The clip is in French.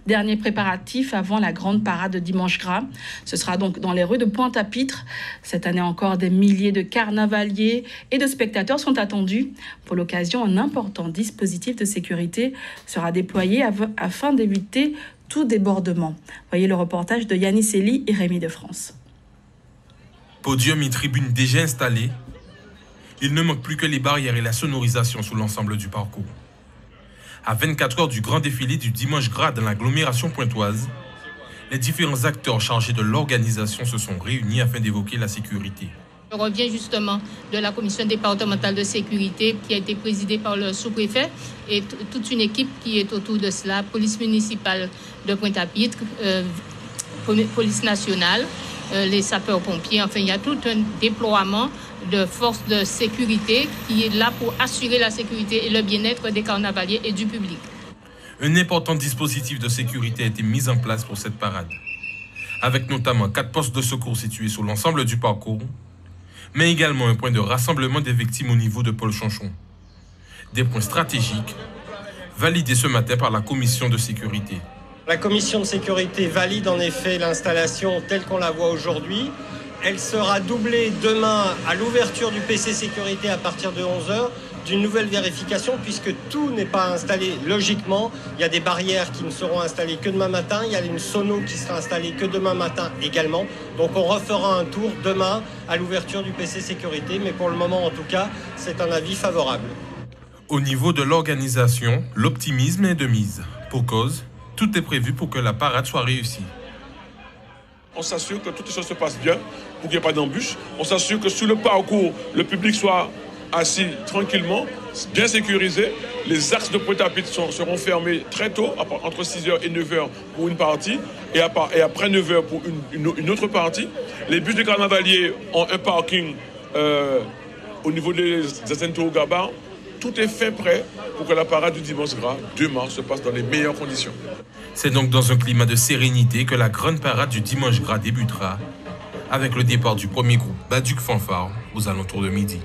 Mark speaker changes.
Speaker 1: Dernier préparatif avant la grande parade de Dimanche Gras. Ce sera donc dans les rues de Pointe-à-Pitre. Cette année encore, des milliers de carnavaliers et de spectateurs sont attendus. Pour l'occasion, un important dispositif de sécurité sera déployé afin d'éviter tout débordement. Voyez le reportage de Yanis Elie et Rémi de France.
Speaker 2: Podium et tribunes déjà installées. Il ne manque plus que les barrières et la sonorisation sur l'ensemble du parcours. À 24 heures du grand défilé du Dimanche Gras dans l'agglomération pointoise, les différents acteurs chargés de l'organisation se sont réunis afin d'évoquer la sécurité.
Speaker 3: Je reviens justement de la commission départementale de sécurité qui a été présidée par le sous-préfet et toute une équipe qui est autour de cela, police municipale de Pointe-à-Pitre, police nationale, les sapeurs-pompiers, enfin il y a tout un déploiement de forces de sécurité qui est là pour assurer la sécurité et le bien-être des carnavaliers et du public.
Speaker 2: Un important dispositif de sécurité a été mis en place pour cette parade, avec notamment 4 postes de secours situés sur l'ensemble du parcours, mais également un point de rassemblement des victimes au niveau de Paul Chonchon. Des points stratégiques validés ce matin par la commission de sécurité.
Speaker 4: La commission de sécurité valide en effet l'installation telle qu'on la voit aujourd'hui. Elle sera doublée demain à l'ouverture du PC sécurité à partir de 11h d'une nouvelle vérification puisque tout n'est pas installé logiquement. Il y a des barrières qui ne seront installées que demain matin. Il y a une sono qui sera installée que demain matin également. Donc on refera un tour demain à l'ouverture du PC sécurité. Mais pour le moment en tout cas, c'est un avis favorable.
Speaker 2: Au niveau de l'organisation, l'optimisme est de mise. Pour cause, tout est prévu pour que la parade soit réussie.
Speaker 5: On s'assure que toutes les choses se passent bien, pour qu'il n'y ait pas d'embûches. On s'assure que sur le parcours, le public soit assis tranquillement, bien sécurisé. Les axes de Pointe-à-Pitre seront fermés très tôt, entre 6h et 9h pour une partie, et après 9h pour une autre partie. Les bus de carnavaliers ont un parking au niveau des Zentougaba. Tout est fait prêt pour que la parade du Dimanche Gras, demain, se passe dans les meilleures conditions.
Speaker 2: C'est donc dans un climat de sérénité que la grande parade du Dimanche Gras débutera, avec le départ du premier groupe Baduc Fanfare aux alentours de midi.